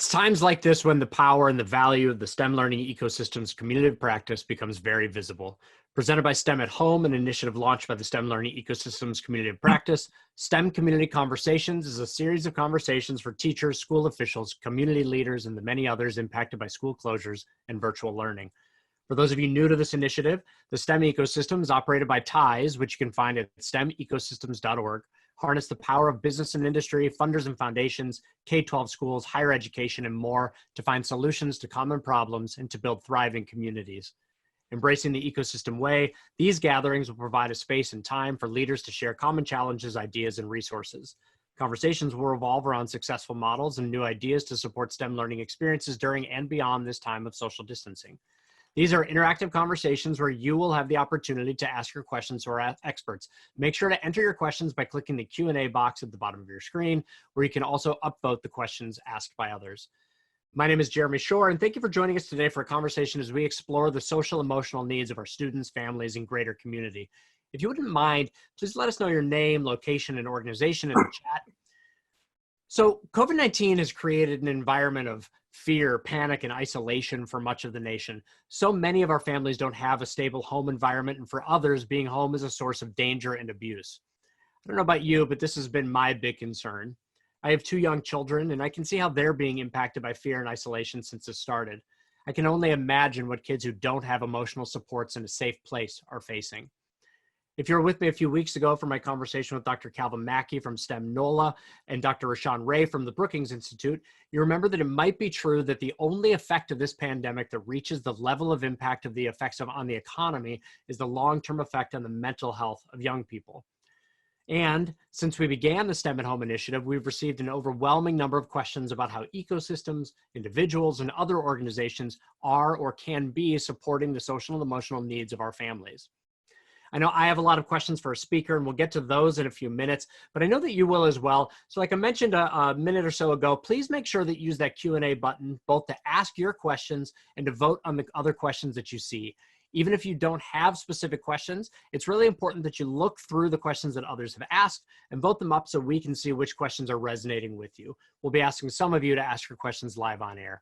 It's times like this when the power and the value of the STEM learning ecosystem's community of practice becomes very visible. Presented by STEM at Home, an initiative launched by the STEM learning ecosystem's community of practice, STEM Community Conversations is a series of conversations for teachers, school officials, community leaders, and the many others impacted by school closures and virtual learning. For those of you new to this initiative, the STEM ecosystem is operated by TIES, which you can find at stemecosystems.org. Harness the power of business and industry, funders and foundations, K-12 schools, higher education, and more to find solutions to common problems and to build thriving communities. Embracing the ecosystem way, these gatherings will provide a space and time for leaders to share common challenges, ideas, and resources. Conversations will revolve around successful models and new ideas to support STEM learning experiences during and beyond this time of social distancing. These are interactive conversations where you will have the opportunity to ask your questions to our experts. Make sure to enter your questions by clicking the Q&A box at the bottom of your screen, where you can also upvote the questions asked by others. My name is Jeremy Shore, and thank you for joining us today for a conversation as we explore the social emotional needs of our students, families, and greater community. If you wouldn't mind, please let us know your name, location, and organization in the chat. So COVID-19 has created an environment of fear, panic, and isolation for much of the nation. So many of our families don't have a stable home environment, and for others, being home is a source of danger and abuse. I don't know about you, but this has been my big concern. I have 2 young children, and I can see how they're being impacted by fear and isolation since it started. I can only imagine what kids who don't have emotional supports in a safe place are facing. If you were with me a few weeks ago for my conversation with Dr. Calvin Mackey from STEM NOLA and Dr. Rashawn Ray from the Brookings Institute, you remember that it might be true that the only effect of this pandemic that reaches the level of impact of the effects on the economy is the long-term effect on the mental health of young people. And since we began the STEM at Home initiative, we've received an overwhelming number of questions about how ecosystems, individuals, and other organizations are or can be supporting the social and emotional needs of our families. I know I have a lot of questions for a speaker, and we'll get to those in a few minutes, but I know that you will as well. So like I mentioned a minute or so ago, please make sure that you use that Q&A button, both to ask your questions and to vote on the other questions that you see. Even if you don't have specific questions, it's really important that you look through the questions that others have asked and vote them up so we can see which questions are resonating with you. We'll be asking some of you to ask your questions live on air.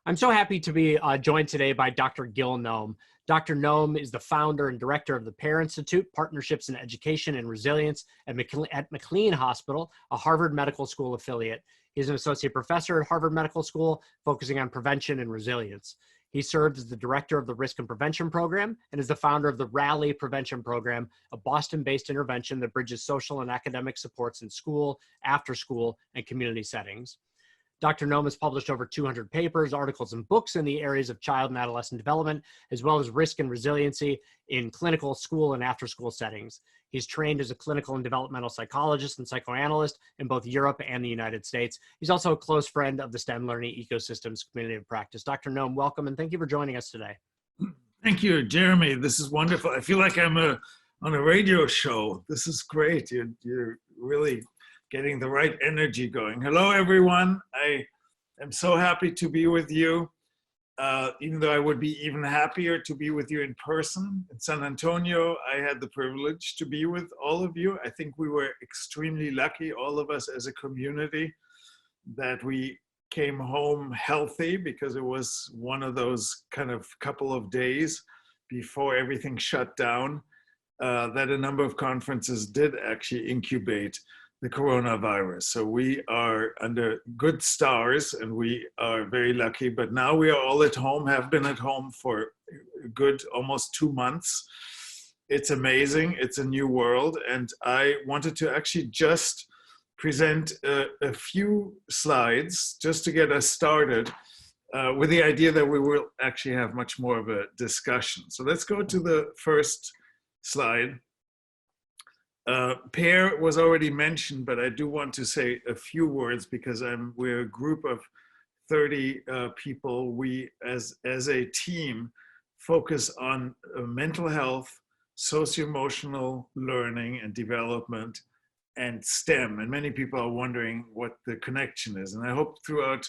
I'm so happy to be joined today by Dr. Gil Noam. Dr. Noam is the founder and director of the PEAR Institute, Partnerships in Education and Resilience at McLean Hospital, a Harvard Medical School affiliate. He's an associate professor at Harvard Medical School, focusing on prevention and resilience. He served as the director of the Risk and Prevention Program and is the founder of the Rally Prevention Program, a Boston-based intervention that bridges social and academic supports in school, after school, and community settings. Dr. Noam has published over 200 papers, articles, and books in the areas of child and adolescent development, as well as risk and resiliency in clinical, school, and after-school settings. He's trained as a clinical and developmental psychologist and psychoanalyst in both Europe and the United States. He's also a close friend of the STEM learning ecosystem's community of practice. Dr. Noam, welcome, and thank you for joining us today. Thank you, Jeremy. This is wonderful. I feel like I'm on a radio show. This is great. You're really getting the right energy going. Hello, everyone. I am so happy to be with you, even though I would be even happier to be with you in person. In San Antonio, I had the privilege to be with all of you. I think we were extremely lucky, all of us as a community, that we came home healthy, because it was one of those kind of couple of days before everything shut down, that a number of conferences did actually incubate the coronavirus. So we are under good stars and we are very lucky, but now we are all at home, have been at home for a good almost 2 months. It's amazing, it's a new world. And I wanted to actually just present a few slides just to get us started with the idea that we will actually have much more of a discussion. So let's go to the first slide. PEAR was already mentioned, but I do want to say a few words because we're a group of 30 people. We, as a team, focus on mental health, socio-emotional learning and development, and STEM. And many people are wondering what the connection is. And I hope throughout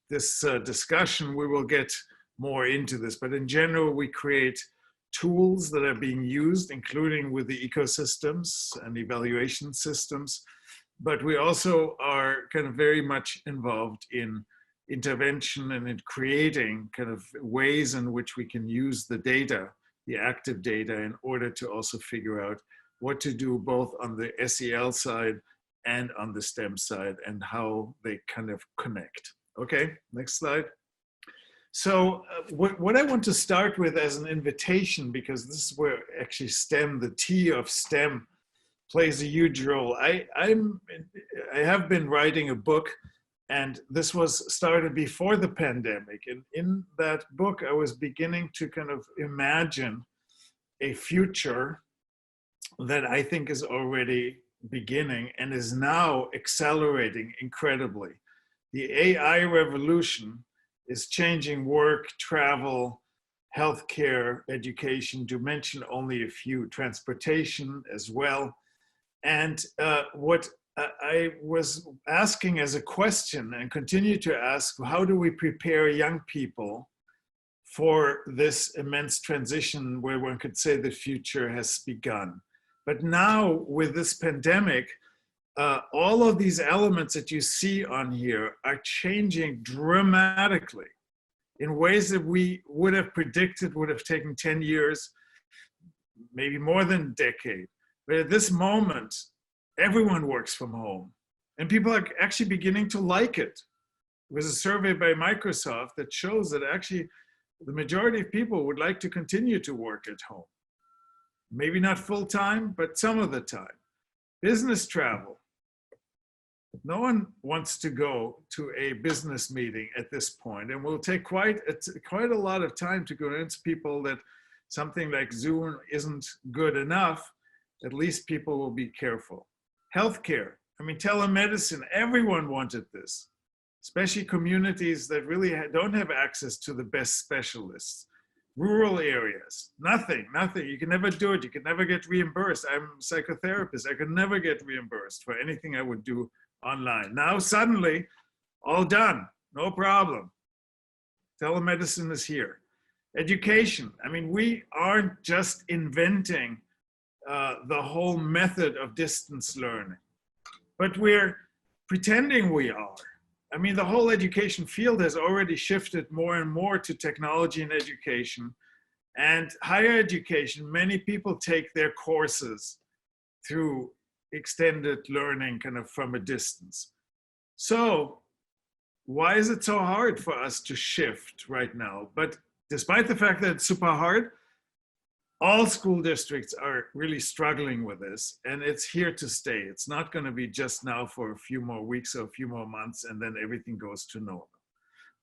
this discussion, we will get more into this. But in general, we create tools that are being used, including with the ecosystems and evaluation systems. But we also are kind of very much involved in intervention and in creating kind of ways in which we can use the data, the active data, in order to also figure out what to do both on the SEL side and on the STEM side and how they kind of connect. Okay, next slide. So what I want to start with as an invitation, because this is where actually STEM, the T of STEM, plays a huge role. I have been writing a book, and this was started before the pandemic. And in that book, I was beginning to kind of imagine a future that I think is already beginning and is now accelerating incredibly. The AI revolution is changing work, travel, healthcare, education, to mention only a few, transportation as well. And what I was asking as a question and continue to ask, how do we prepare young people for this immense transition where one could say the future has begun? But now with this pandemic, all of these elements that you see on here are changing dramatically in ways that we would have predicted would have taken 10 years, maybe more than a decade. But at this moment, everyone works from home, and people are actually beginning to like it. There was a survey by Microsoft that shows that actually the majority of people would like to continue to work at home. Maybe not full time, but some of the time. Business travel. No one wants to go to a business meeting at this point, and will take quite a lot of time to convince people that something like Zoom isn't good enough. At least people will be careful. Healthcare, I mean, telemedicine, everyone wanted this, especially communities that really don't have access to the best specialists. Rural areas, nothing, you can never do it, you can never get reimbursed. I'm a psychotherapist, I could never get reimbursed for anything I would do online. Now suddenly, all done, no problem. Telemedicine is here. Education, I mean, we aren't just inventing the whole method of distance learning, but we're pretending we are. I mean, the whole education field has already shifted more and more to technology and education. And higher education, many people take their courses through extended learning kind of from a distance. So why is it so hard for us to shift right now? But despite the fact that it's super hard, all school districts are really struggling with this, and it's here to stay. It's not going to be just now for a few more weeks or a few more months, and then everything goes to normal.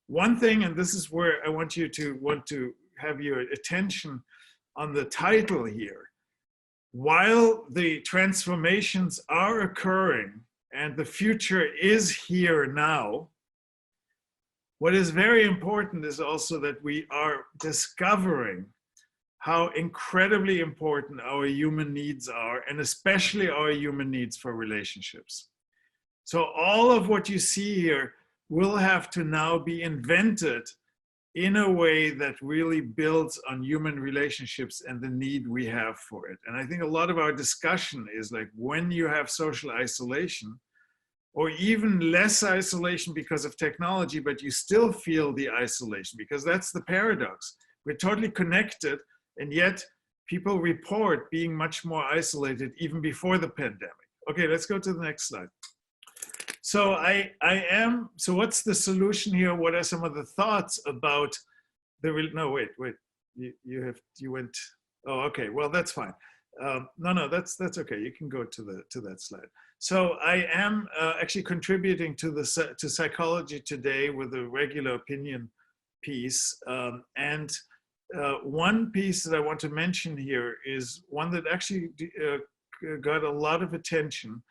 One thing, and this is where I want to have your attention on the title here. While the transformations are occurring and the future is here now, what is very important is also that we are discovering how incredibly important our human needs are, and especially our human needs for relationships. So all of what you see here will have to now be invented in a way that really builds on human relationships and the need we have for it. And I think a lot of our discussion is like, when you have social isolation, or even less isolation because of technology, but you still feel the isolation, because that's the paradox. We're totally connected, and yet people report being much more isolated even before the pandemic. Okay, let's go to the next slide. So so what's the solution here? What are some of the thoughts about no, wait, you went, oh, okay, well, that's fine. No, that's okay. You can go to that slide. So I am actually contributing to Psychology Today with a regular opinion piece. One piece that I want to mention here is one that actually got a lot of attention,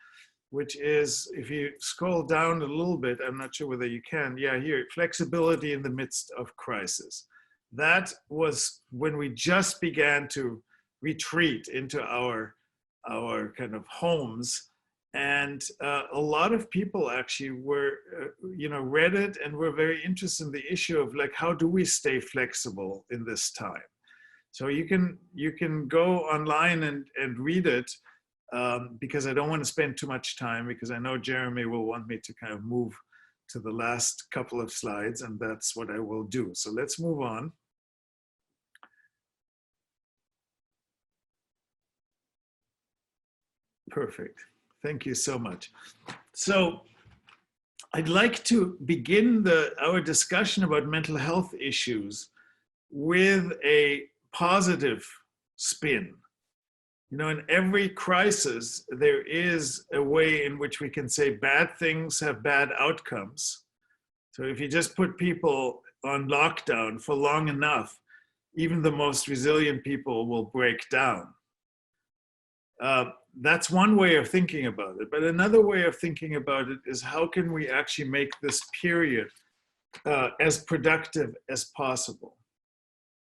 which is, if you scroll down a little bit, I'm not sure whether you can, yeah, here, flexibility in the midst of crisis. That was when we just began to retreat into our kind of homes. And a lot of people actually were, read it and were very interested in the issue of like, how do we stay flexible in this time? So you can go online and read it, because I don't want to spend too much time, because I know Jeremy will want me to kind of move to the last couple of slides, and that's what I will do. So let's move on. Perfect. Thank you so much. So I'd like to begin our discussion about mental health issues with a positive spin. You know, in every crisis, there is a way in which we can say bad things have bad outcomes. So if you just put people on lockdown for long enough, even the most resilient people will break down. That's one way of thinking about it. But another way of thinking about it is how can we actually make this period as productive as possible?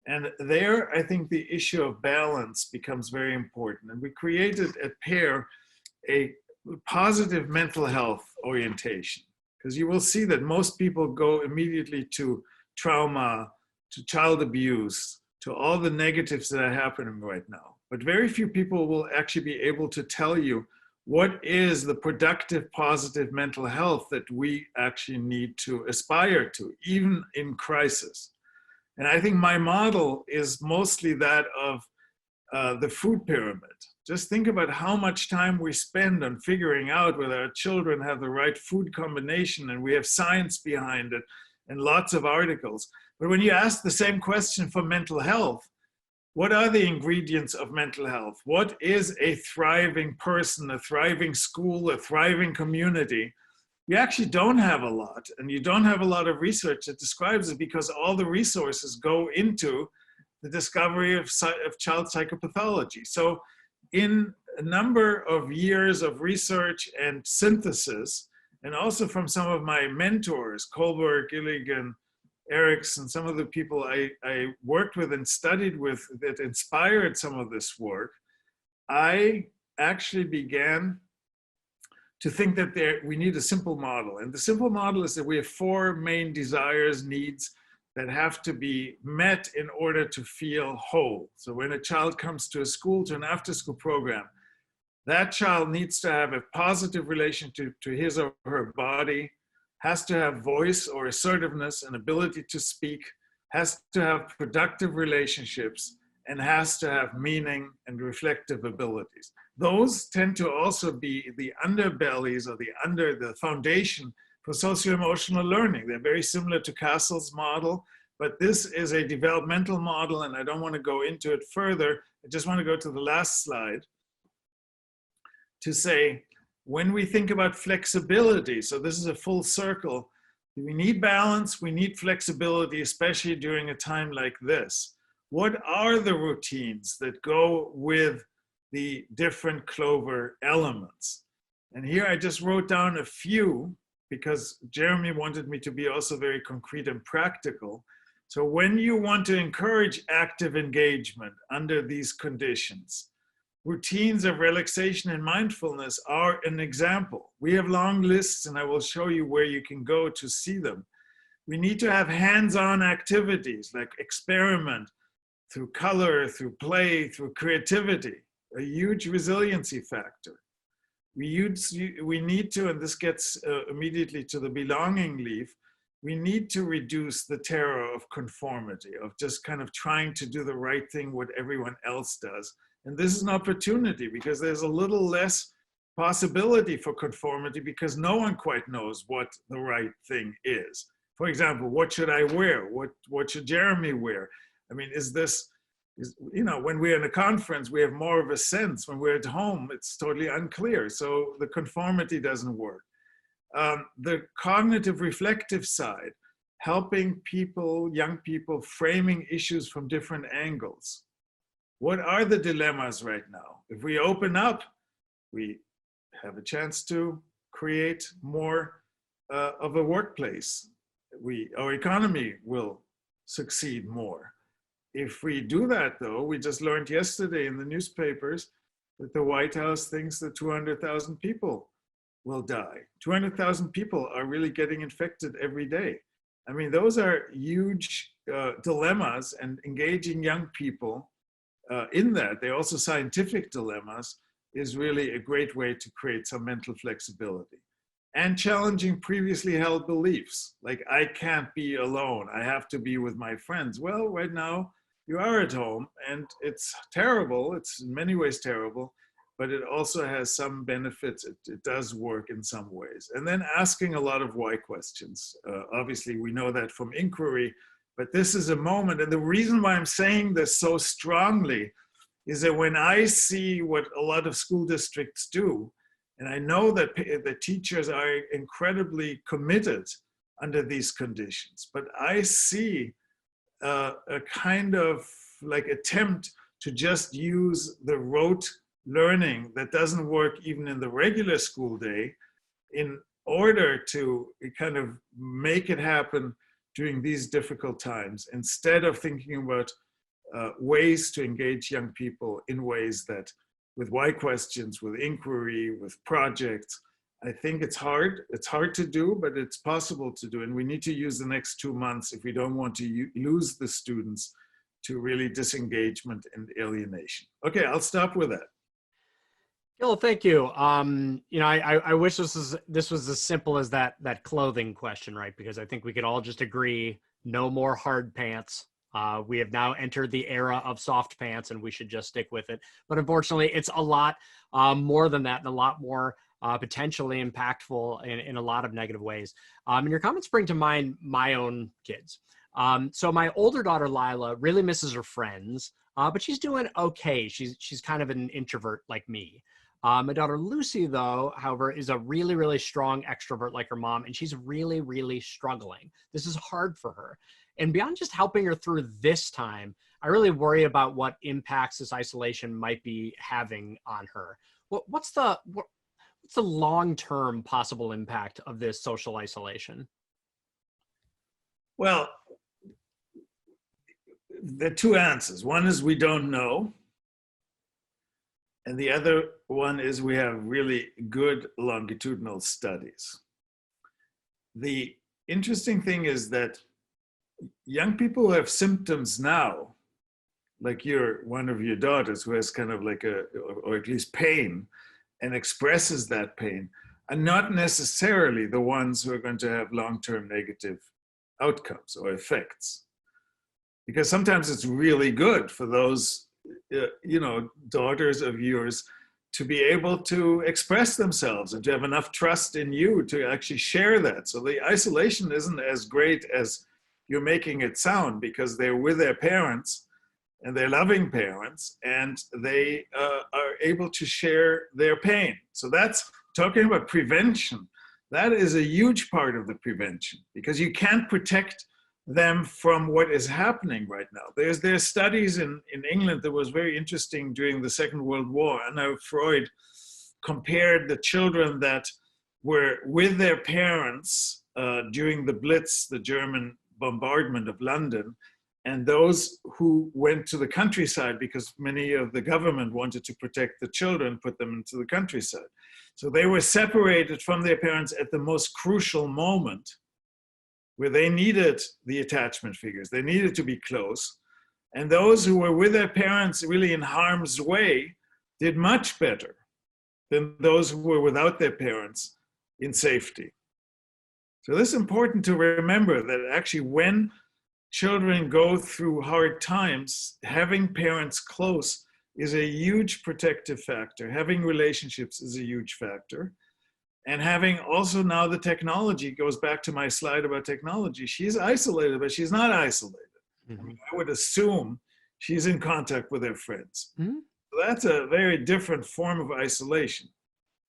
And there, I think the issue of balance becomes very important. And we created at PEAR a positive mental health orientation, because you will see that most people go immediately to trauma, to child abuse, to all the negatives that are happening right now. But very few people will actually be able to tell you what is the productive, positive mental health that we actually need to aspire to, even in crisis. And I think my model is mostly that of the food pyramid. Just think about how much time we spend on figuring out whether our children have the right food combination, and we have science behind it and lots of articles. But when you ask the same question for mental health, what are the ingredients of mental health? What is a thriving person, a thriving school, a thriving community? You actually don't have a lot, and you don't have a lot of research that describes it, because all the resources go into the discovery of child psychopathology. So in a number of years of research and synthesis, and also from some of my mentors, Kohlberg, Gilligan, Erickson, some of the people I worked with and studied with that inspired some of this work, I actually began to think that we need a simple model. And the simple model is that we have four main desires, needs that have to be met in order to feel whole. So when a child comes to a school, to an after-school program, that child needs to have a positive relation to his or her body, has to have voice or assertiveness and ability to speak, has to have productive relationships, and has to have meaning and reflective abilities. Those tend to also be the underbellies or the foundation for socio-emotional learning. They're very similar to Castle's model, but this is a developmental model, and I don't want to go into it further. I just want to go to the last slide to say, when we think about flexibility, so this is a full circle, we need balance, we need flexibility, especially during a time like this. What are the routines that go with the different Clover elements? And here I just wrote down a few, because Jeremy wanted me to be also very concrete and practical. So when you want to encourage active engagement under these conditions, routines of relaxation and mindfulness are an example. We have long lists, and I will show you where you can go to see them. We need to have hands-on activities like experiment through color, through play, through creativity, a huge resiliency factor. We need to, and this gets immediately to the belonging leaf, we need to reduce the terror of conformity, of just kind of trying to do the right thing what everyone else does. And this is an opportunity, because there's a little less possibility for conformity, because no one quite knows what the right thing is. For example, what should I wear? What should Jeremy wear? I mean, you know, when we're in a conference, we have more of a sense. When we're at home, it's totally unclear. So the conformity doesn't work. The cognitive reflective side, helping people, young people, framing issues from different angles. What are the dilemmas right now? If we open up, we have a chance to create more of a workplace. Our economy will succeed more. If we do that, though, we just learned yesterday in the newspapers that the White House thinks that 200,000 people will die. 200,000 people are really getting infected every day. I mean, those are huge dilemmas, and engaging young people in that, they're also scientific dilemmas, is really a great way to create some mental flexibility. and challenging previously held beliefs. Like, I can't be alone, I have to be with my friends. Well, right now you are at home, and it's terrible. It's in many ways terrible, but it also has some benefits. It does work in some ways. And then asking a lot of why questions. Obviously, we know that from inquiry, but this is a moment. And the reason why I'm saying this so strongly is that when I see what a lot of school districts do, and I know that the teachers are incredibly committed under these conditions, but I see a kind of like attempt to just use the rote learning that doesn't work even in the regular school day in order to kind of make it happen during these difficult times, instead of thinking about ways to engage young people in ways that, with why questions, with inquiry, with projects. I think it's hard to do, but it's possible to do. And we need to use the next 2 months if we don't want to lose the students to really disengagement and alienation. Okay, I'll stop with that. Gil, thank you. You know, I wish this was as simple as that clothing question, right? Because I think we could all just agree, no more hard pants. We have now entered the era of soft pants, and we should just stick with it. But unfortunately, it's a lot more than that, and a lot more potentially impactful in a lot of negative ways. And your comments bring to mind my own kids. So my older daughter, Lila, really misses her friends, but she's doing okay. She's kind of an introvert like me. My daughter Lucy, though, however, is a really, really strong extrovert like her mom, and she's really, really struggling. This is hard for her. And beyond just helping her through this time, I really worry about what impacts this isolation might be having on her. What's the long-term possible impact of this social isolation? Well, there are two answers. One is we don't know. And the other one is we have really good longitudinal studies. The interesting thing is that young people who have symptoms now, like one of your daughters who has kind of like or at least pain and expresses that pain, are not necessarily the ones who are going to have long-term negative outcomes or effects. Because sometimes it's really good for those daughters of yours to be able to express themselves and to have enough trust in you to actually share that. So the isolation isn't as great as you're making it sound, because they're with their parents and they're loving parents, and they are able to share their pain. So that's talking about prevention. That is a huge part of the prevention, because you can't protect them from what is happening right now. There's studies in England that was very interesting during the Second World War. And now Freud compared the children that were with their parents during the Blitz, the German bombardment of London, and those who went to the countryside, because many of the government wanted to protect the children, put them into the countryside. So they were separated from their parents at the most crucial moment, where they needed the attachment figures. They needed to be close. And those who were with their parents really in harm's way did much better than those who were without their parents in safety. So this is important to remember, that actually when children go through hard times, having parents close is a huge protective factor. Having relationships is a huge factor. And having also now the technology, goes back to my slide about technology. She's isolated, but she's not isolated. Mm-hmm. I mean, I would assume she's in contact with her friends. Mm-hmm. So that's a very different form of isolation.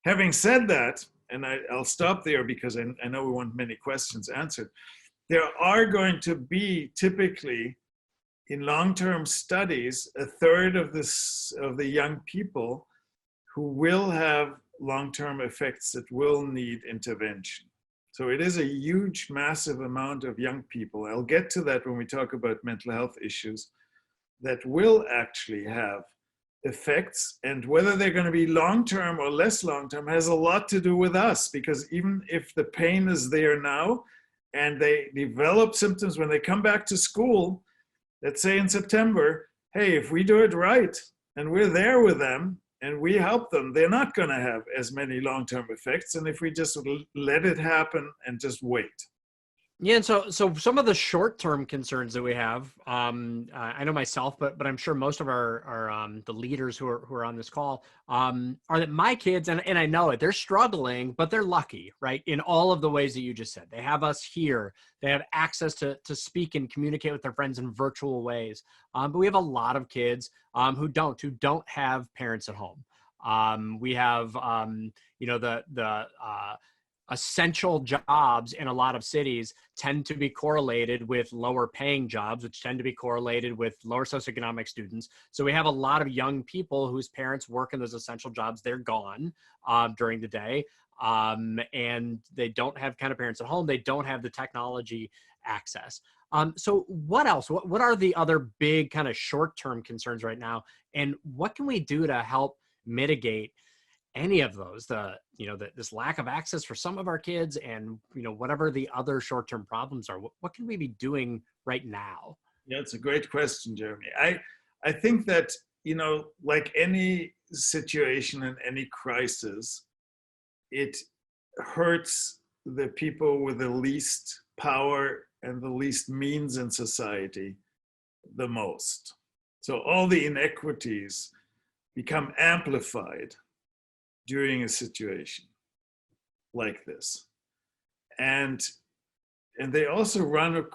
Having said that, and I'll stop there because I know we want many questions answered. There are going to be typically in long-term studies, a third of the young people who will have long-term effects that will need intervention. So it is a huge, massive amount of young people. I'll get to that when we talk about mental health issues that will actually have effects, and whether they're going to be long-term or less long-term has a lot to do with us, because even if the pain is there now and they develop symptoms when they come back to school, let's say in September, hey, if we do it right and we're there with them, and we help them, they're not going to have as many long-term effects. And if we just let it happen and just wait. Yeah, and so some of the short-term concerns that we have, I know myself, but I'm sure most of our the leaders who are on this call, are that my kids, and I know it, they're struggling, but they're lucky, right? In all of the ways that you just said, they have us here, they have access to speak and communicate with their friends in virtual ways. But we have a lot of kids who don't have parents at home. We have the essential jobs in a lot of cities tend to be correlated with lower paying jobs, which tend to be correlated with lower socioeconomic students. So we have a lot of young people whose parents work in those essential jobs. They're gone during the day, and they don't have kind of parents at home. They don't have the technology access. So what else? What are the other big kind of short-term concerns right now? And what can we do to help mitigate any of those, this lack of access for some of our kids, and whatever the other short-term problems are? What can we be doing right now? Yeah, it's a great question, Jeremy. I think that, like any situation and any crisis, it hurts the people with the least power and the least means in society the most. So all the inequities become amplified during a situation like this. And they also run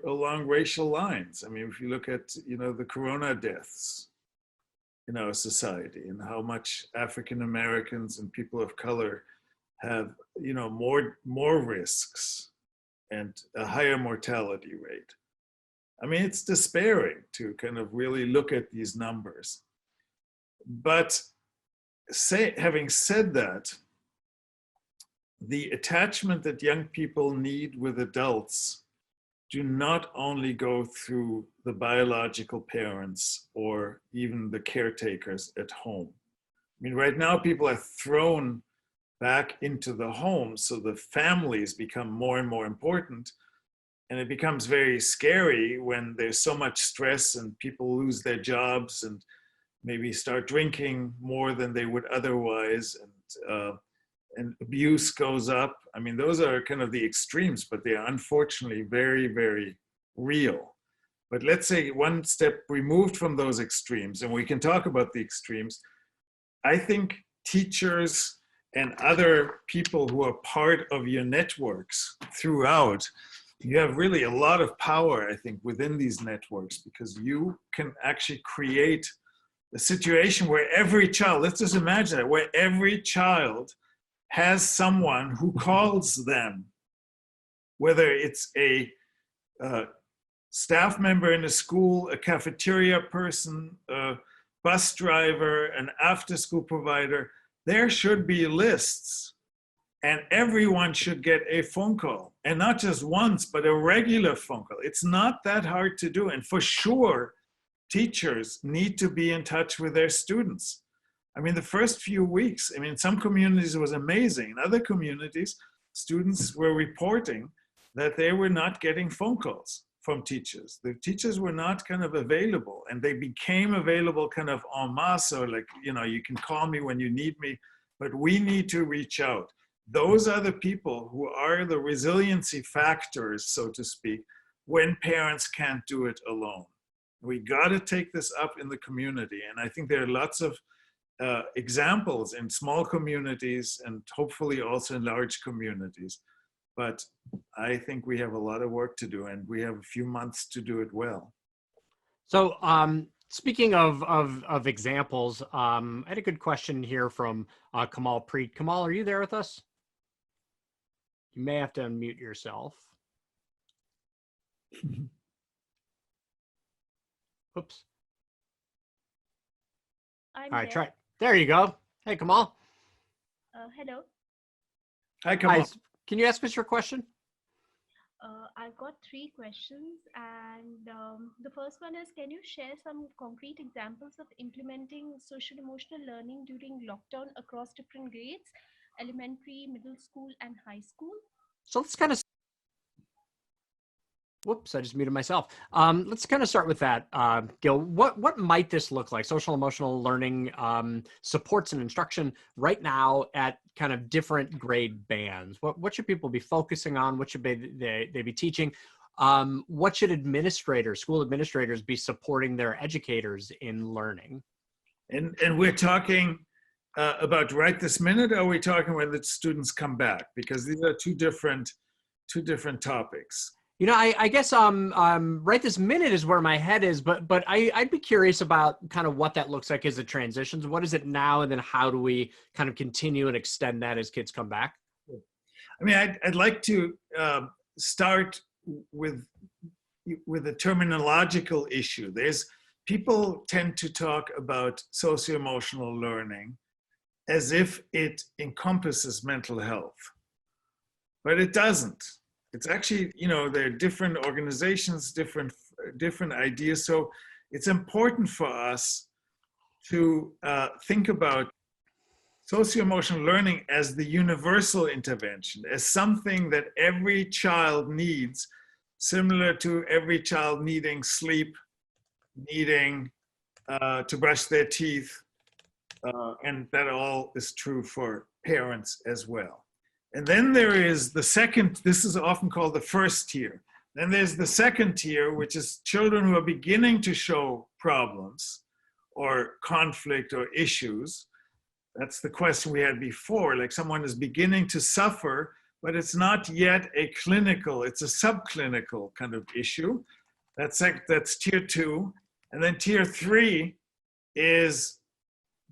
along racial lines. I mean, if you look at, the corona deaths in our society and how much African Americans and people of color have, more risks and a higher mortality rate. I mean, it's despairing to kind of really look at these numbers. But having said that, the attachment that young people need with adults do not only go through the biological parents or even the caretakers at home. I mean, right now people are thrown back into the home, so the families become more and more important. And it becomes very scary when there's so much stress and people lose their jobs and maybe start drinking more than they would otherwise, and abuse goes up. I mean, those are kind of the extremes, but they are unfortunately very, very real. But let's say one step removed from those extremes, and we can talk about the extremes. I think teachers and other people who are part of your networks throughout, you have really a lot of power, I think, within these networks, because you can actually create a situation where every child, let's just imagine that, where every child has someone who calls them, whether it's a staff member in a school, a cafeteria person, a bus driver, an after-school provider. There should be lists, and everyone should get a phone call, and not just once, but a regular phone call. It's not that hard to do, and for sure, teachers need to be in touch with their students. I mean, the first few weeks, I mean, in some communities it was amazing. In other communities, students were reporting that they were not getting phone calls from teachers. The teachers were not kind of available, and they became available kind of en masse, or like, you can call me when you need me, but we need to reach out. Those are the people who are the resiliency factors, so to speak, when parents can't do it alone. We got to take this up in the community. And I think there are lots of examples in small communities and hopefully also in large communities. But I think we have a lot of work to do, and we have a few months to do it well. So speaking of examples, I had a good question here from Kamal Preet. Kamal, are you there with us? You may have to unmute yourself. Oops. I'm All right, there. try. There you go. Hey, Kamal. Hello. Hi, Kamal. Hi. Can you ask us your question? I've got 3 questions, and the first one is, can you share some concrete examples of implementing social emotional learning during lockdown across different grades, elementary, middle school, and high school? So let's kind of Whoops, I just muted myself. Let's kind of start with that, Gil. What might this look like? Social emotional learning supports and instruction right now at kind of different grade bands. What should people be focusing on? What should they be teaching? What should administrators, school administrators, be supporting their educators in learning? And we're talking about right this minute, or are we talking when the students come back? Because these are two different topics. You know, I guess right this minute is where my head is, but I'd be curious about kind of what that looks like as it transitions. What is it now, and then how do we kind of continue and extend that as kids come back? I mean, I'd like to start with a terminological issue. People tend to talk about socio-emotional learning as if it encompasses mental health, but it doesn't. It's actually, you know, there are different organizations, different ideas. So it's important for us to think about socio-emotional learning as the universal intervention, as something that every child needs, similar to every child needing sleep, needing to brush their teeth, and that all is true for parents as well. And then there is the second, this is often called the first tier. Then there's the second tier, which is children who are beginning to show problems or conflict or issues. That's the question we had before, like someone is beginning to suffer, but it's not yet a clinical, it's a subclinical kind of issue. That's tier 2. And then tier 3 is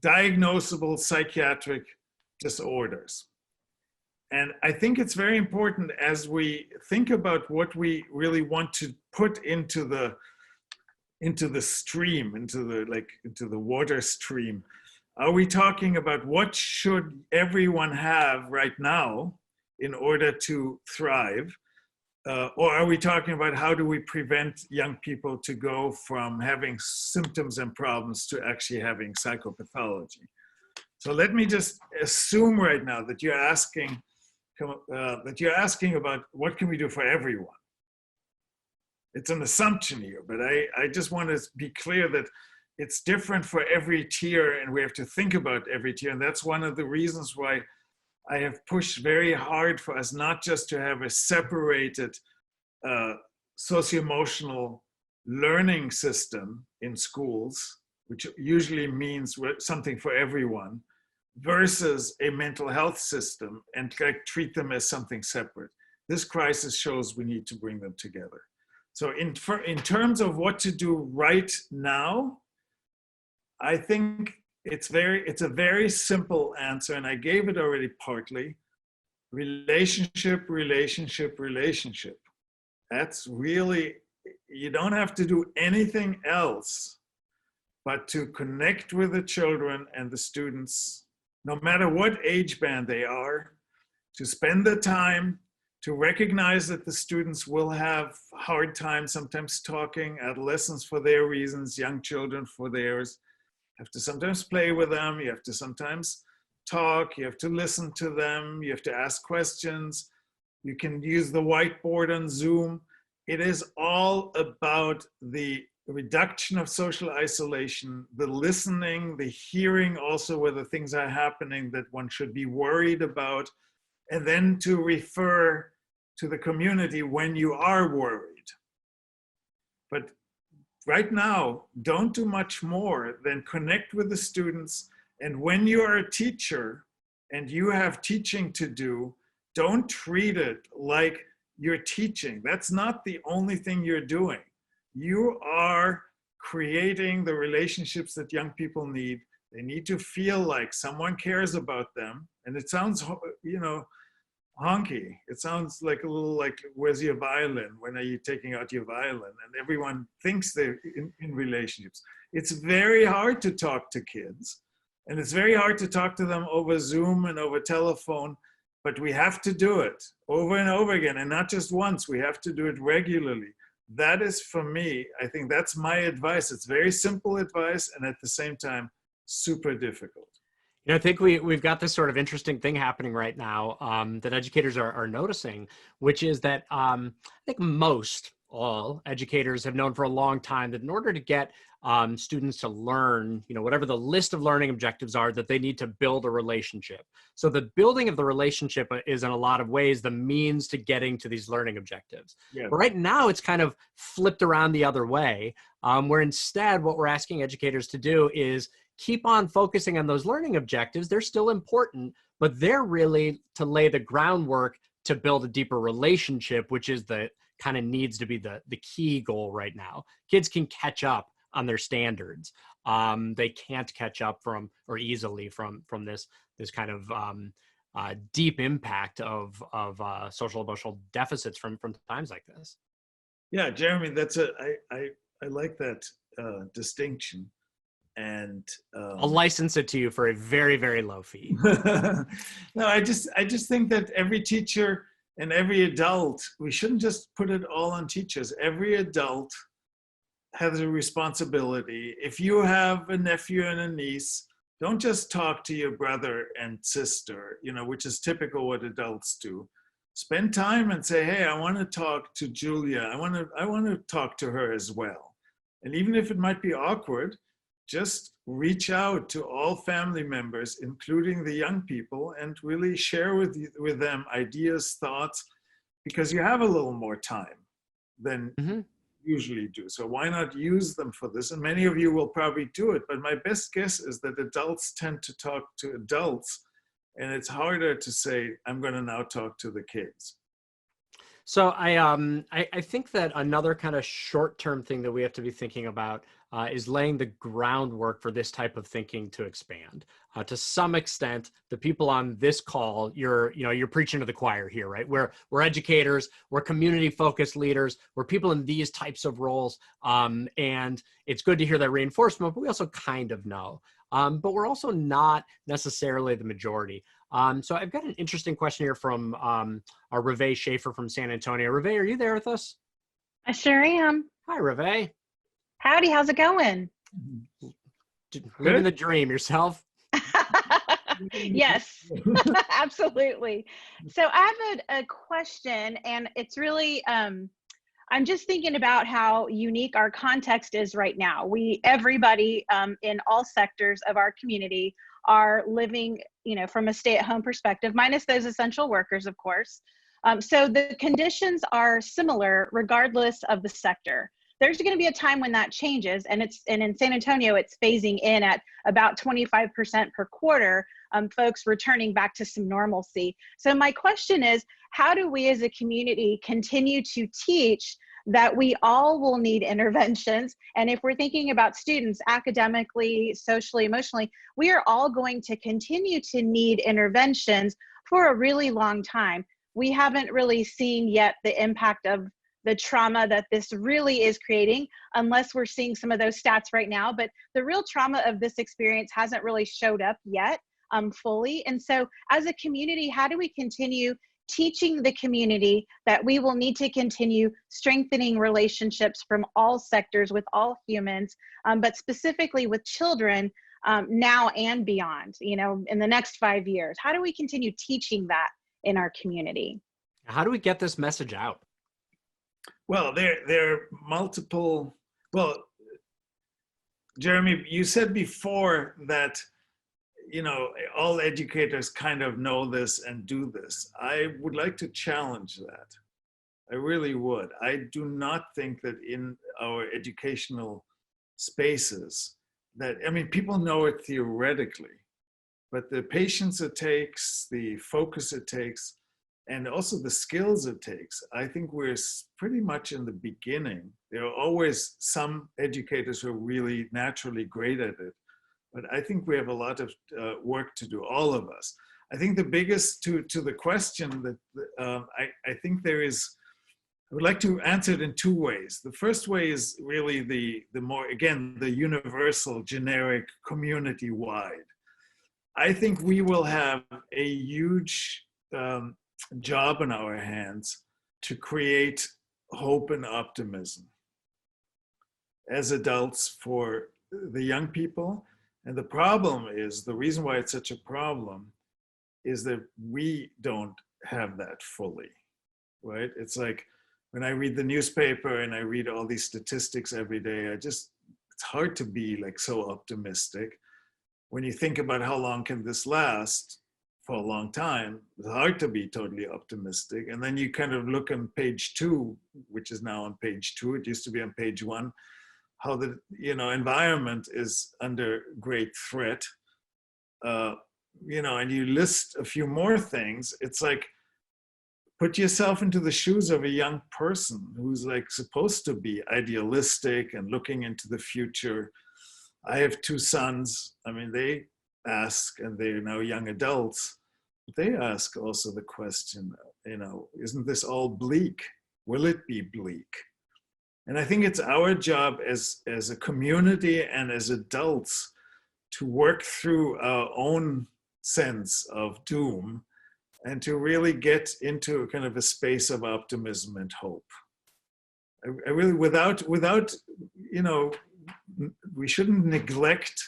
diagnosable psychiatric disorders. And I think it's very important as we think about what we really want to put into the stream, into the water stream. Are we talking about what should everyone have right now in order to thrive? Or are we talking about how do we prevent young people to go from having symptoms and problems to actually having psychopathology? So let me just assume right now that you're asking about what can we do for everyone. It's an assumption here, but I just want to be clear that it's different for every tier, and we have to think about every tier. And that's one of the reasons why I have pushed very hard for us not just to have a separated socio-emotional learning system in schools, which usually means something for everyone, versus a mental health system and treat them as something separate. This crisis shows we need to bring them together. So in terms of what to do right now, I think it's a very simple answer, and I gave it already partly. Relationship, relationship, relationship. That's really, you don't have to do anything else but to connect with the children and the students, no matter what age band they are, to spend the time to recognize that the students will have hard time sometimes talking, adolescents for their reasons, young children for theirs. You have to sometimes play with them, you have to sometimes talk, you have to listen to them, you have to ask questions. You can use the whiteboard on Zoom. It is all about the reduction of social isolation, the listening, the hearing also whether things are happening that one should be worried about, and then to refer to the community when you are worried. But right now, don't do much more than connect with the students. And when you are a teacher and you have teaching to do, don't treat it like you're teaching. That's not the only thing you're doing. You are creating the relationships that young people need. They need to feel like someone cares about them. And it sounds, you know, honky. It sounds like a little like, where's your violin? When are you taking out your violin? And everyone thinks they're in relationships. It's very hard to talk to kids. And it's very hard to talk to them over Zoom and over telephone, but we have to do it over and over again. And not just once, we have to do it regularly. That is, for me, I think that's my advice. It's very simple advice, and at the same time, super difficult. You know, I think we've got this sort of interesting thing happening right now that educators are noticing, which is that I think most, all, educators have known for a long time that in order to get students to learn, whatever the list of learning objectives are, that they need to build a relationship. So the building of the relationship is in a lot of ways the means to getting to these learning objectives. Yes. But right now it's kind of flipped around the other way, where instead what we're asking educators to do is keep on focusing on those learning objectives. They're still important, but they're really to lay the groundwork to build a deeper relationship, which is the kind of needs to be the key goal right now. Kids can catch up on their standards. They can't catch up easily from this kind of deep impact of social emotional deficits from times like this. Yeah, Jeremy, I like that distinction. And I'll license it to you for a very, very low fee. no, I just think that every teacher and every adult, we shouldn't just put it all on teachers. Every adult has a responsibility. If you have a nephew and a niece, don't just talk to your brother and sister, which is typical what adults do. Spend time and say, hey, I want to talk to Julia. I want to talk to her as well. And even if it might be awkward, just reach out to all family members, including the young people, and really share with them ideas, thoughts, because you have a little more time than usually do. So why not use them for this? And many of you will probably do it, but my best guess is that adults tend to talk to adults, and it's harder to say, I'm going to now talk to the kids. So I think that another kind of short-term thing that we have to be thinking about is laying the groundwork for this type of thinking to expand. To some extent, the people on this call, you're preaching to the choir here, right? We're educators, we're community-focused leaders, we're people in these types of roles, and it's good to hear that reinforcement, but we also kind of know. But we're also not necessarily the majority. So I've got an interesting question here from our Reve Schaefer from San Antonio. Reve, are you there with us? I sure am. Hi, Reve. Howdy, how's it going? Living the dream yourself? Yes, absolutely. So I have a question, and it's really, I'm just thinking about how unique our context is right now. Everybody in all sectors of our community are living, from a stay-at-home perspective, minus those essential workers, of course. So the conditions are similar regardless of the sector. There's going to be a time when that changes, and in San Antonio, it's phasing in at about 25% per quarter, folks returning back to some normalcy. So my question is, how do we as a community continue to teach that we all will need interventions? And if we're thinking about students academically, socially, emotionally, we are all going to continue to need interventions for a really long time. We haven't really seen yet the impact of the trauma that this really is creating, unless we're seeing some of those stats right now. But the real trauma of this experience hasn't really showed up yet fully. And so as a community, how do we continue teaching the community that we will need to continue strengthening relationships from all sectors with all humans, but specifically with children now and beyond, in the next 5 years? How do we continue teaching that in our community? How do we get this message out? Well, there are multiple, Jeremy, you said before that, all educators kind of know this and do this. I would like to challenge that. I really would. I do not think that in our educational spaces people know it theoretically, but the patience it takes, the focus it takes, and also the skills it takes, I think we're pretty much in the beginning. There are always some educators who are really naturally great at it, but I think we have a lot of work to do, all of us. I think the biggest, to the question that I think there is, I would like to answer it in two ways. The first way is really the more, again, the universal, generic, community-wide. I think we will have a huge job in our hands to create hope and optimism as adults for the young people. And the problem is, the reason why it's such a problem is that we don't have that fully, right? It's like when I read the newspaper and I read all these statistics every day, it's hard to be like so optimistic. When you think about how long can this last for a long time, it's hard to be totally optimistic. And then you kind of look on page 2, which is now on page 2, it used to be on page 1, how the environment is under great threat. And you list a few more things. It's like, put yourself into the shoes of a young person who's like supposed to be idealistic and looking into the future. I have 2 sons. I mean, they ask, and they're now young adults, but they ask also the question, isn't this all bleak? Will it be bleak? And I think it's our job as a community and as adults to work through our own sense of doom and to really get into a kind of a space of optimism and hope. I really, without, we shouldn't neglect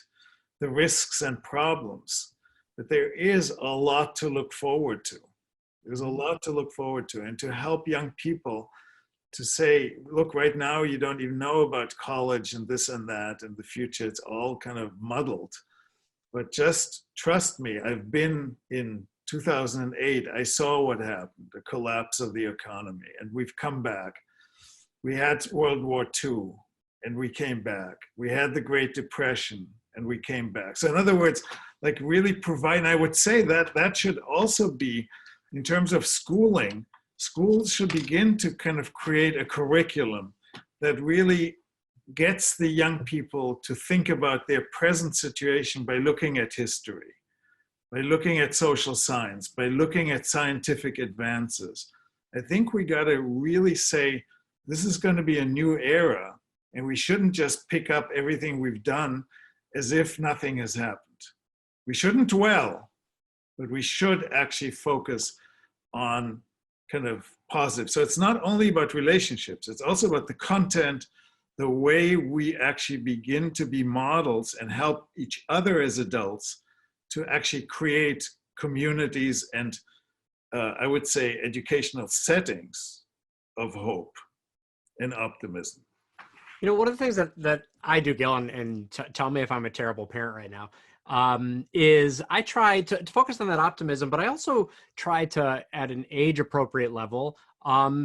the risks and problems, but there is a lot to look forward to. There's a lot to look forward to, and to help young people to say, look, right now you don't even know about college and this and that and the future. It's all kind of muddled. But just trust me, I've been in 2008, I saw what happened, the collapse of the economy, and we've come back. We had World War II, and we came back. We had the Great Depression, and we came back. So in other words, like really provide, and I would say that that should also be, in terms of schooling, schools should begin to kind of create a curriculum that really gets the young people to think about their present situation by looking at history, by looking at social science, by looking at scientific advances. I think we got to really say, this is going to be a new era, and we shouldn't just pick up everything we've done as if nothing has happened. We shouldn't dwell, but we should actually focus on kind of positive. So it's not only about relationships, it's also about the content, the way we actually begin to be models and help each other as adults to actually create communities and I would say educational settings of hope and optimism. One of the things that I do, Gil, and tell me if I'm a terrible parent right now, is I try to focus on that optimism, but I also try to, at an age-appropriate level,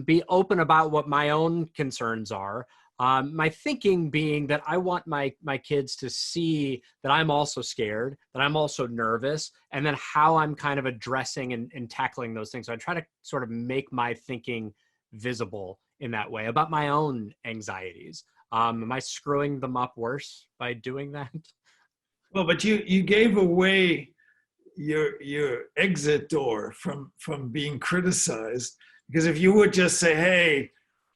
be open about what my own concerns are. My thinking being that I want my kids to see that I'm also scared, that I'm also nervous, and then how I'm kind of addressing and tackling those things. So I try to sort of make my thinking visible in that way about my own anxieties. Am I screwing them up worse by doing that? Well, but you gave away your exit door from being criticized, because if you would just say, hey,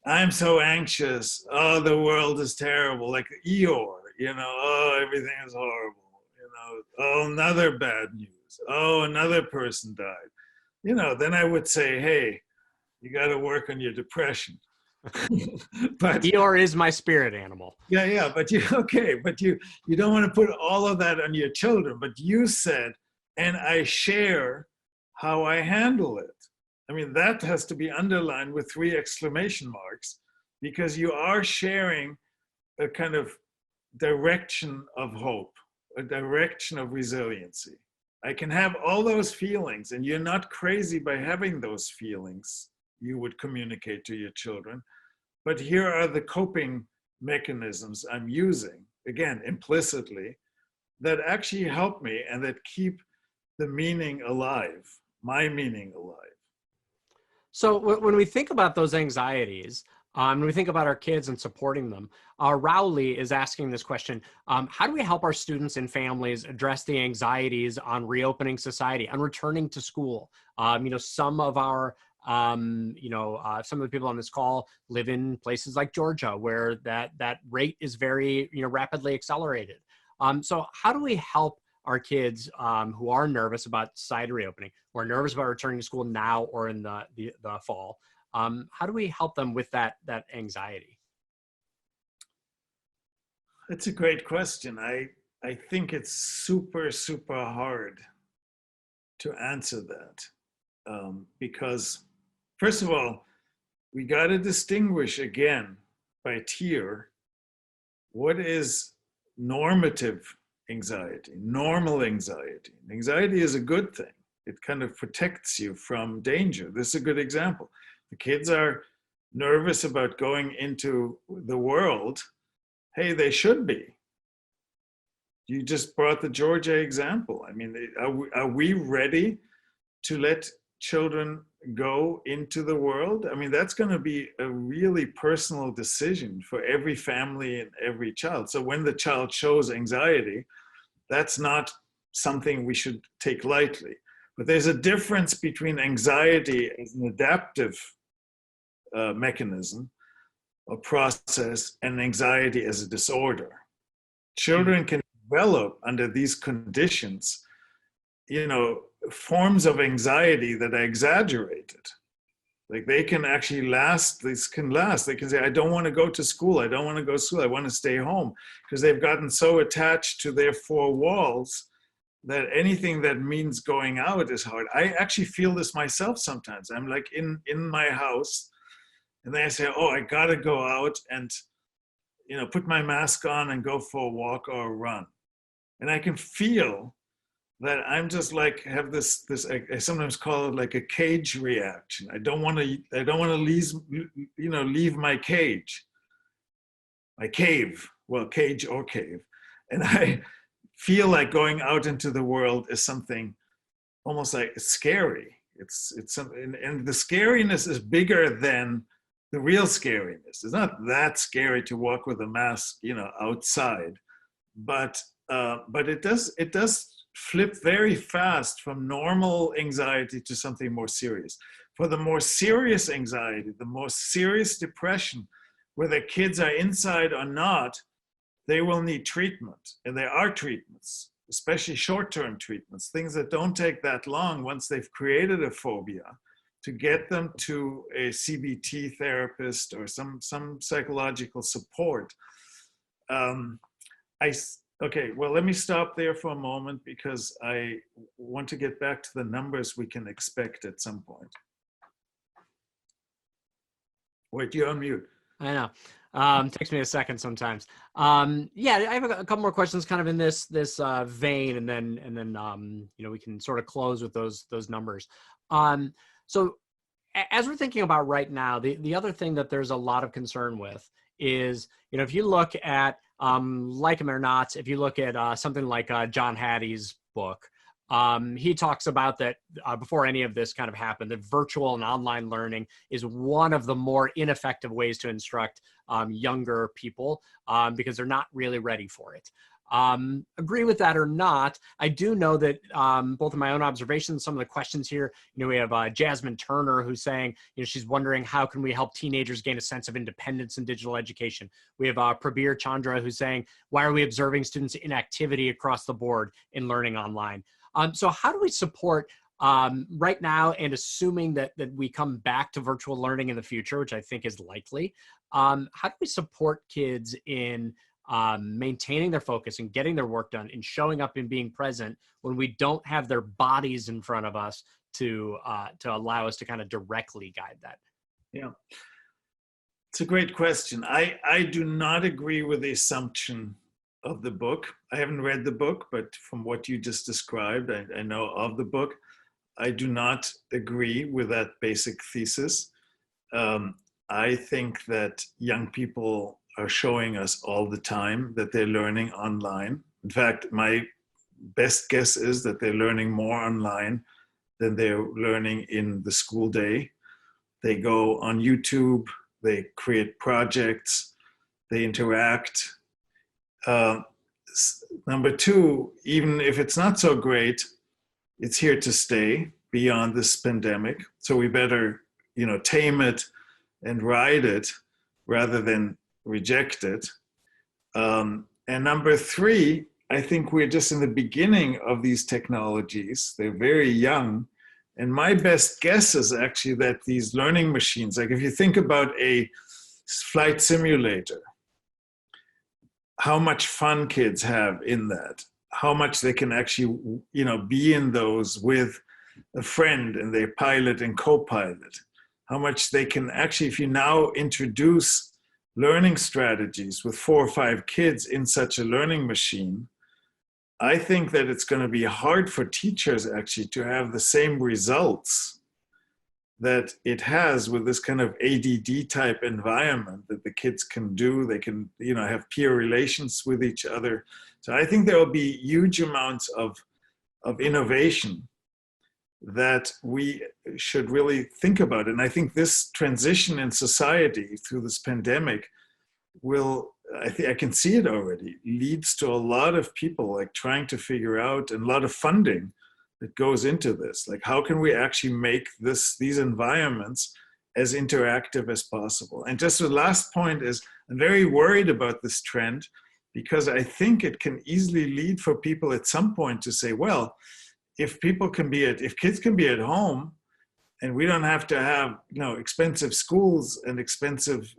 I'm so anxious, oh, the world is terrible, like Eeyore, oh, everything is horrible, oh, another bad news, oh, another person died, then I would say, hey, you got to work on your depression. But Eeyore is my spirit animal. Yeah, but you don't want to put all of that on your children, but you said, and I share how I handle it. I mean, that has to be underlined with 3 exclamation marks, because you are sharing a kind of direction of hope, a direction of resiliency. I can have all those feelings, and you're not crazy by having those feelings, you would communicate to your children. But here are the coping mechanisms I'm using, again, implicitly, that actually help me and that keep the meaning alive, my meaning alive. So when we think about those anxieties, when we think about our kids and supporting them, Rowley is asking this question: how do we help our students and families address the anxieties on reopening society, on returning to school? Some of our some of the people on this call live in places like Georgia, where that rate is very rapidly accelerated. So how do we help our kids who are nervous about society reopening, who are nervous about returning to school now or in the fall? How do we help them with that anxiety? That's a great question. I think it's super, super hard to answer that because, first of all, we got to distinguish again by tier what is normative anxiety, normal anxiety. Anxiety is a good thing. It kind of protects you from danger. This is a good example. The kids are nervous about going into the world. Hey, they should be. You just brought the Georgia example. I mean, are we ready to let children go into the world? I mean, that's going to be a really personal decision for every family and every child. So when the child shows anxiety, that's not something we should take lightly. But there's a difference between anxiety as an adaptive mechanism or process and anxiety as a disorder. Children can develop under these conditions, forms of anxiety that are exaggerated. Like they can actually last, this can last. They can say, I don't want to go to school. I don't want to go to school. I want to stay home, because they've gotten so attached to their four walls that anything that means going out is hard. I actually feel this myself sometimes. I'm like in my house, and then I say, oh, I got to go out and, put my mask on and go for a walk or a run. And I can feel that I'm just like, have this I sometimes call it like a cage reaction. I don't want to leave my cage, my cave, well, cage or cave. And I feel like going out into the world is something almost like scary. It's something, and the scariness is bigger than the real scariness. It's not that scary to walk with a mask, outside, but it does flip very fast from normal anxiety to something more serious. For the more serious anxiety, the more serious depression, whether kids are inside or not, they will need treatment. And there are treatments, especially short-term treatments, things that don't take that long once they've created a phobia, to get them to a CBT therapist or some psychological support. Okay, well, let me stop there for a moment, because I want to get back to the numbers we can expect at some point. Wait, you're on mute. I know. Takes me a second sometimes. Yeah, I have a couple more questions kind of in this vein, and then we can sort of close with those numbers. So as we're thinking about right now, the other thing that there's a lot of concern with is, if you look at, like him or not, if you look at something like John Hattie's book, he talks about that before any of this kind of happened, that virtual and online learning is one of the more ineffective ways to instruct younger people because they're not really ready for it. Agree with that or not, I do know that both of my own observations, some of the questions here, we have Jasmine Turner who's saying, she's wondering how can we help teenagers gain a sense of independence in digital education. We have Prabir Chandra who's saying, why are we observing students' inactivity across the board in learning online? So how do we support right now, and assuming that we come back to virtual learning in the future, which I think is likely, how do we support kids in maintaining their focus and getting their work done and showing up and being present when we don't have their bodies in front of us to allow us to kind of directly guide that? Yeah, it's a great question. I do not agree with the assumption of the book. I haven't read the book, but from what you just described, I know of the book. I do not agree with that basic thesis. I think that young people are showing us all the time that they're learning online. In fact, my best guess is that they're learning more online than they're learning in the school day. They go on YouTube, they create projects, they interact. Number two, even if it's not so great, it's here to stay beyond this pandemic. So we better, tame it and ride it rather than reject it. And number three, I think we're just in the beginning of these technologies. They're very young. And my best guess is actually that these learning machines, like if you think about a flight simulator, how much fun kids have in that, how much they can actually, be in those with a friend and they pilot and co-pilot. how much they can actually, if you now introduce learning strategies with 4 or 5 kids in such a learning machine, I think that it's going to be hard for teachers actually to have the same results that it has with this kind of ADD type environment that the kids can do. They can, have peer relations with each other. So I think there will be huge amounts of innovation that we should really think about. And I think this transition in society through this pandemic will, I think I can see it already, leads to a lot of people like trying to figure out, and a lot of funding that goes into this. Like, how can we actually make these environments as interactive as possible? And just the last point is, I'm very worried about this trend, because I think it can easily lead for people at some point to say, well, if kids can be at home, and we don't have to have, expensive schools and expensive,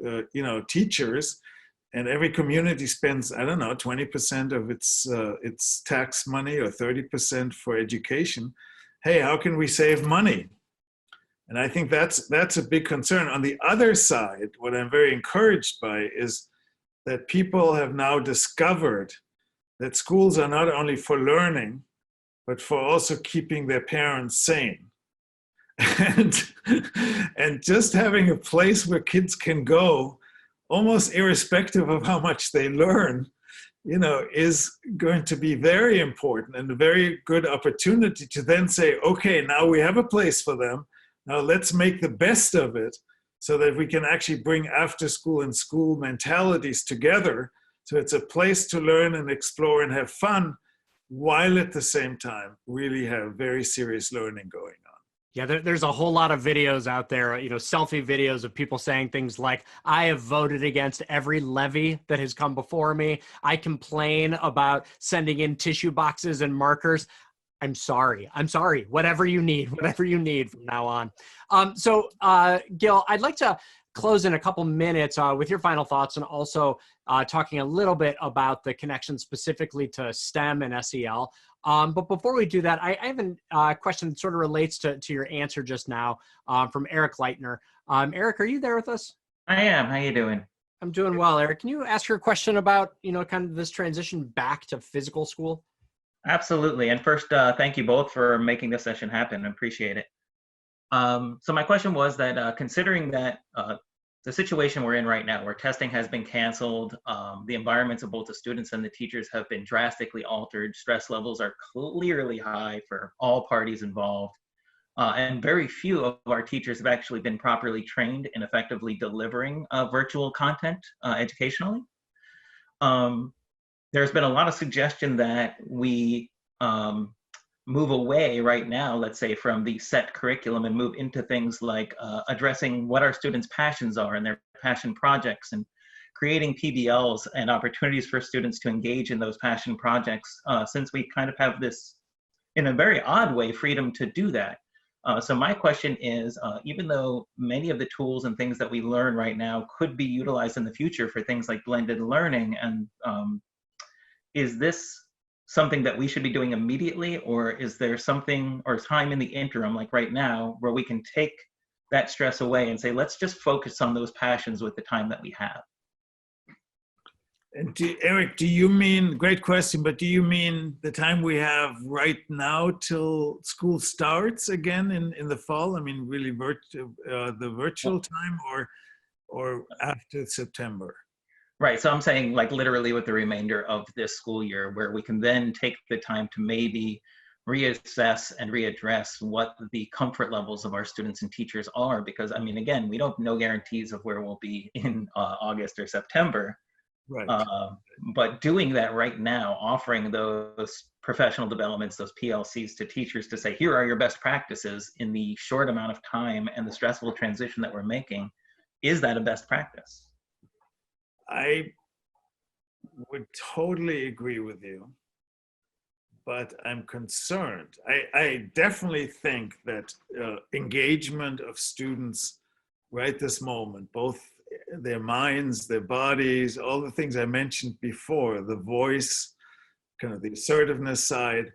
teachers, and every community spends, I don't know, 20% of its tax money or 30% for education. Hey, how can we save money? And I think that's a big concern. On the other side, what I'm very encouraged by is that people have now discovered that schools are not only for learning, but for also keeping their parents sane. And just having a place where kids can go, almost irrespective of how much they learn, is going to be very important, and a very good opportunity to then say, okay, now we have a place for them. Now let's make the best of it, so that we can actually bring after school and school mentalities together. So it's a place to learn and explore and have fun, while at the same time really have very serious learning going on. Yeah, there's a whole lot of videos out there, selfie videos of people saying things like, I have voted against every levy that has come before me. I complain about sending in tissue boxes and markers. I'm sorry. Whatever you need from now on. So Gil, I'd like to close in a couple minutes with your final thoughts, and also talking a little bit about the connection specifically to STEM and SEL. But before we do that, I have a question that sort of relates to your answer just now from Eric Leitner. Eric, are you there with us? I am. How you doing? I'm doing well, Eric. Can you ask your question about, kind of this transition back to physical school? Absolutely. And first, thank you both for making this session happen. I appreciate it. So my question was that considering that the situation we're in right now, where testing has been canceled, the environments of both the students and the teachers have been drastically altered, stress levels are clearly high for all parties involved, and very few of our teachers have actually been properly trained in effectively delivering virtual content educationally. There's been a lot of suggestion that we move away right now, let's say, from the set curriculum and move into things like addressing what our students' passions are and their passion projects, and creating PBLs and opportunities for students to engage in those passion projects, since we kind of have this, in a very odd way, freedom to do that. So my question is, even though many of the tools and things that we learn right now could be utilized in the future for things like blended learning, and is this something that we should be doing immediately, or is there something or time in the interim, like right now, where we can take that stress away and say, let's just focus on those passions with the time that we have? And Eric, do you mean, great question, but do you mean the time we have right now till school starts again in the fall? I mean, really the virtual time, or after September? Right, so I'm saying like literally with the remainder of this school year, where we can then take the time to maybe reassess and readdress what the comfort levels of our students and teachers are. Because I mean, again, we don't know guarantees of where we'll be in August or September. Right. But doing that right now, offering those professional developments, those PLCs to teachers to say, here are your best practices in the short amount of time and the stressful transition that we're making, is that a best practice? I would totally agree with you, but I'm concerned. I definitely think that engagement of students right this moment, both their minds, their bodies, all the things I mentioned before, the voice, kind of the assertiveness side,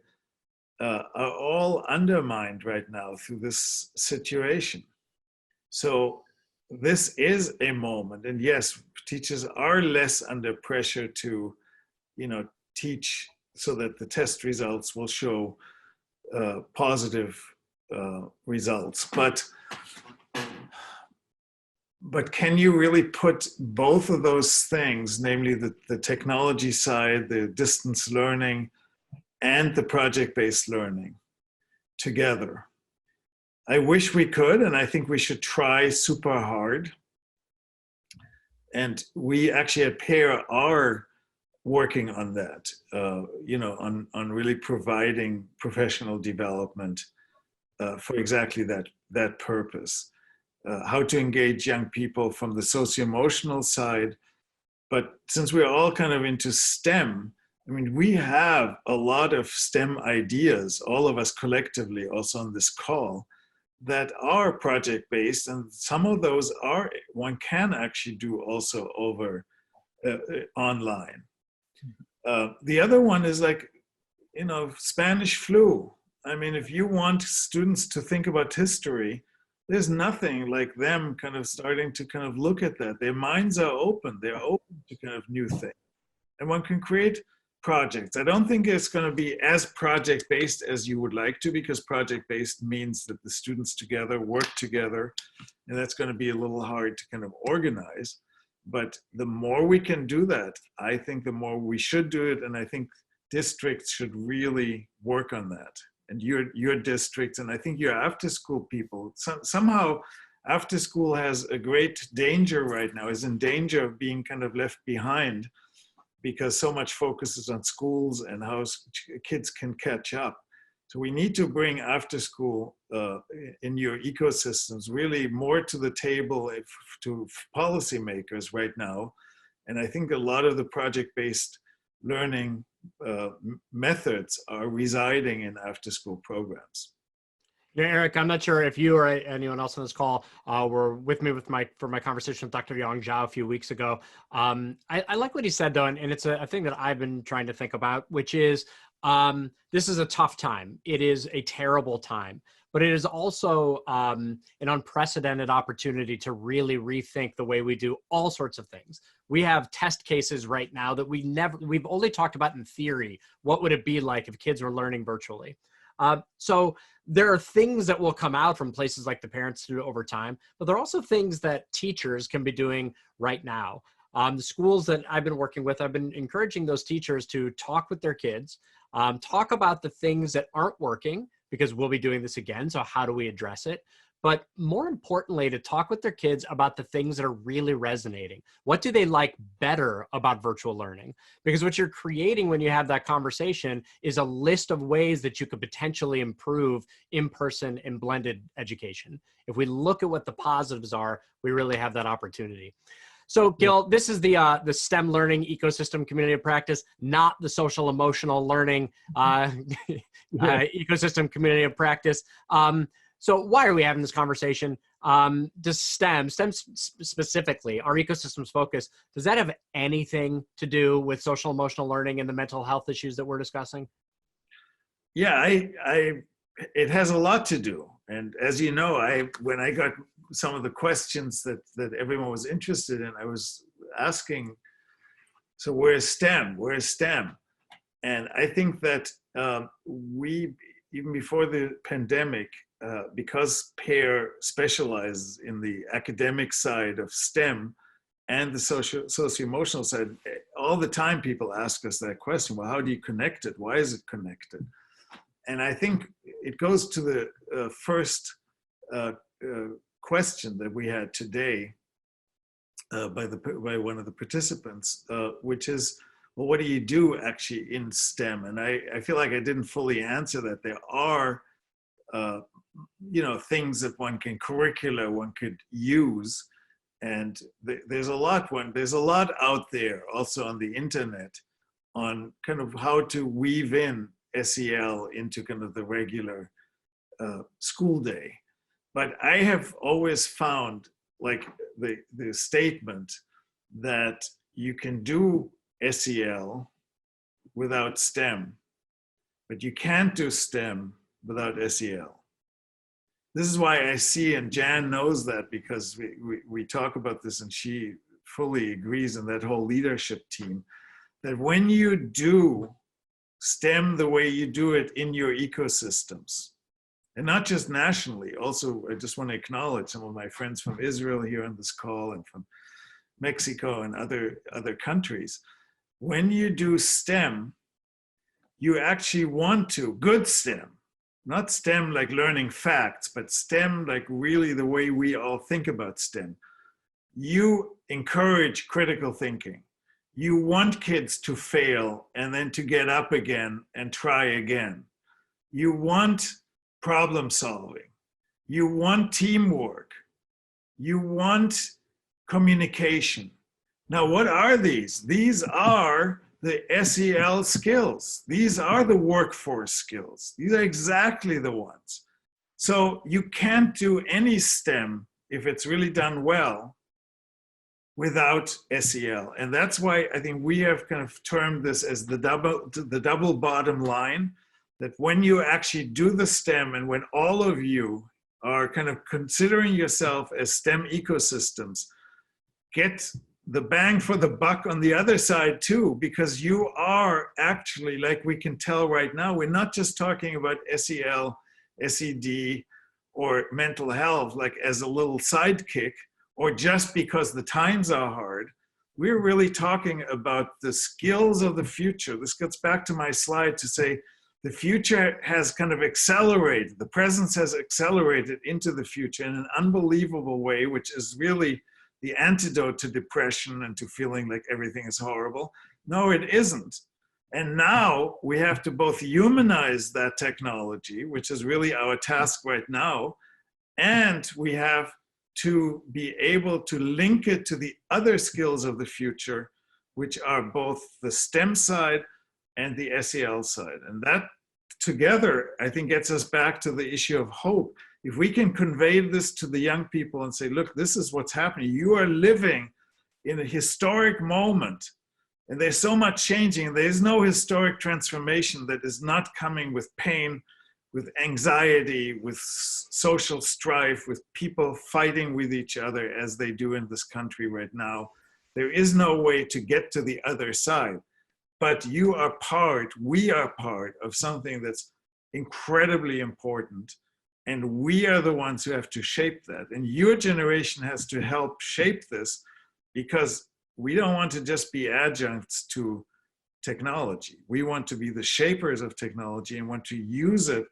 are all undermined right now through this situation. So this is a moment, and yes, teachers are less under pressure to, teach so that the test results will show positive results. But can you really put both of those things, namely the technology side, the distance learning, and the project-based learning together? I wish we could, and I think we should try super hard. And we actually at PEAR are working on that, on really providing professional development for exactly that purpose. How to engage young people from the socio-emotional side. But since we're all kind of into STEM, I mean, we have a lot of STEM ideas, all of us collectively, also on this call, that are project-based, and some of those one can actually do also over online. The other one is like, Spanish flu. I mean, if you want students to think about history, there's nothing like them kind of starting to kind of look at that. Their minds are open. They're open to kind of new things. And one can create projects. I don't think it's going to be as project-based as you would like to, because project-based means that the students together work together, and that's going to be a little hard to kind of organize. But the more we can do that, I think the more we should do it, and I think districts should really work on that. And your districts, and I think your after-school people, somehow after-school has a great danger right now, is in danger of being kind of left behind, because so much focus is on schools and how kids can catch up. So we need to bring after school in your ecosystems really more to the table to policymakers right now. And I think a lot of the project-based learning methods are residing in after school programs. Yeah, Eric, I'm not sure if you or anyone else on this call were with me for my conversation with Dr. Yang Zhao a few weeks ago. I like what he said, though, and it's a thing that I've been trying to think about, which is this is a tough time. It is a terrible time, but it is also an unprecedented opportunity to really rethink the way we do all sorts of things. We have test cases right now that we've only talked about in theory. What would it be like if kids were learning virtually? So there are things that will come out from places like the PEAR Institute over time, but there are also things that teachers can be doing right now. The schools that I've been working with, I've been encouraging those teachers to talk with their kids, talk about the things that aren't working, because we'll be doing this again. So how do we address it? But more importantly, to talk with their kids about the things that are really resonating. What do they like better about virtual learning? Because what you're creating when you have that conversation is a list of ways that you could potentially improve in-person and blended education. If we look at what the positives are, we really have that opportunity. So Gil, this is the STEM learning ecosystem community of practice, not the social emotional learning ecosystem community of practice. So why are we having this conversation? Does STEM specifically, our ecosystems focus, does that have anything to do with social emotional learning and the mental health issues that we're discussing? Yeah, it has a lot to do. And as you know, when I got some of the questions that everyone was interested in, I was asking, so where's STEM? Where's STEM? And I think that we, even before the pandemic, because PEAR specializes in the academic side of STEM and the socio-emotional side, all the time people ask us that question, well, how do you connect it? Why is it connected? And I think it goes to the first question that we had today by one of the participants, which is, well, what do you do actually in STEM? And I feel like I didn't fully answer that. There are things that one could use, and there's a lot out there also on the internet on kind of how to weave in SEL into kind of the regular school day. But I have always found, like, the statement that you can do SEL without STEM, but you can't do STEM without SEL. this is why I see, and Jan knows that because we talk about this and she fully agrees in that whole leadership team, that when you do STEM the way you do it in your ecosystems, and not just nationally, also I just want to acknowledge some of my friends from Israel here on this call and from Mexico and other countries. When you do STEM, you actually want to, good STEM, not STEM like learning facts, but STEM like really the way we all think about STEM. You encourage critical thinking. You want kids to fail and then to get up again and try again. You want problem solving. You want teamwork. You want communication. Now, what are these? These are the SEL skills. These are the workforce skills. These are exactly the ones. So you can't do any STEM if it's really done well without SEL. And that's why I think we have kind of termed this as the double bottom line, that when you actually do the STEM and when all of you are kind of considering yourself as STEM ecosystems, get the bang for the buck on the other side too, because you are actually, like we can tell right now, we're not just talking about SEL, SED, or mental health like as a little sidekick, or just because the times are hard. We're really talking about the skills of the future. This gets back to my slide to say the future has kind of accelerated. The presence has accelerated into the future in an unbelievable way, which is really the antidote to depression and to feeling like everything is horrible. No, it isn't. And now we have to both humanize that technology, which is really our task right now, and we have to be able to link it to the other skills of the future, which are both the STEM side and the SEL side. And that together, I think, gets us back to the issue of hope. If we can convey this to the young people and say, look, this is what's happening. You are living in a historic moment, and there's so much changing. There's no historic transformation that is not coming with pain, with anxiety, with social strife, with people fighting with each other as they do in this country right now. There is no way to get to the other side. But you are part, we are part of something that's incredibly important. And we are the ones who have to shape that. And your generation has to help shape this, because we don't want to just be adjuncts to technology. We want to be the shapers of technology and want to use it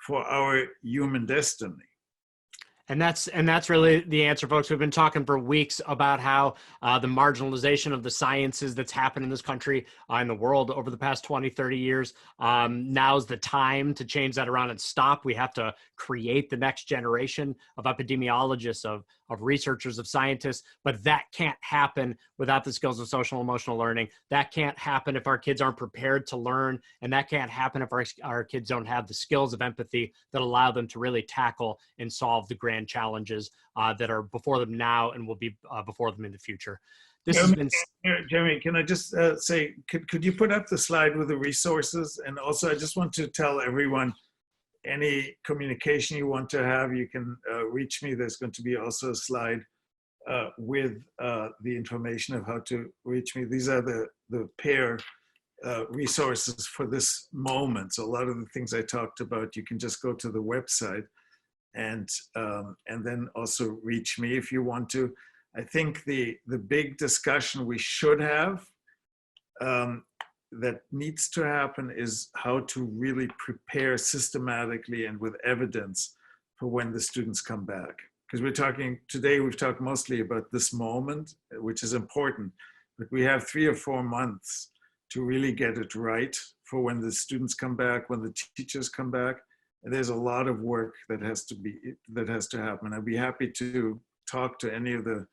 for our human destiny. And that's really the answer, folks. We've been talking for weeks about how the marginalization of the sciences that's happened in this country, in the world over the past 20, 30 years. Now's the time to change that around and stop. We have to create the next generation of epidemiologists, of researchers, of scientists, but that can't happen without the skills of social and emotional learning. That can't happen if our kids aren't prepared to learn, and that can't happen if our kids don't have the skills of empathy that allow them to really tackle and solve the grand challenges that are before them now and will be before them in the future. This has been... Jeremy, can I just say, could you put up the slide with the resources? And also, I just want to tell everyone, any communication you want to have, you can reach me. There's going to be also a slide with the information of how to reach me. These are the PEAR resources for this moment. So a lot of the things I talked about, you can just go to the website and then also reach me if you want to. I think the big discussion we should have that needs to happen is how to really prepare systematically and with evidence for when the students come back. Because we've talked mostly about this moment, which is important, but we have 3 or 4 months to really get it right for when the students come back, when the teachers come back. And there's a lot of work that has to happen. I'd be happy to talk to any of the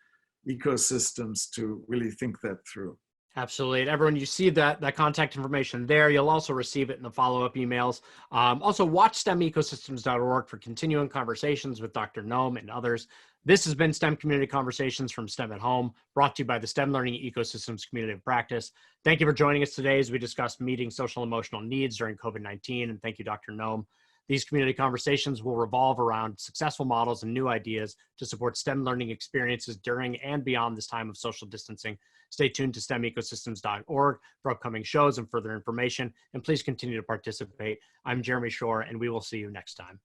ecosystems to really think that through. Absolutely. And everyone, you see that contact information there. You'll also receive it in the follow-up emails. Also, watch STEMecosystemz.org for continuing conversations with Dr. Noam and others. This has been STEM Community Conversations from STEM at Home, brought to you by the STEM Learning Ecosystems Community of Practice. Thank you for joining us today as we discussed meeting social and emotional needs during COVID-19. And thank you, Dr. Noam. These community conversations will revolve around successful models and new ideas to support STEM learning experiences during and beyond this time of social distancing. Stay tuned to STEMecosystemz.org for upcoming shows and further information, and please continue to participate. I'm Jeremy Shore, and we will see you next time.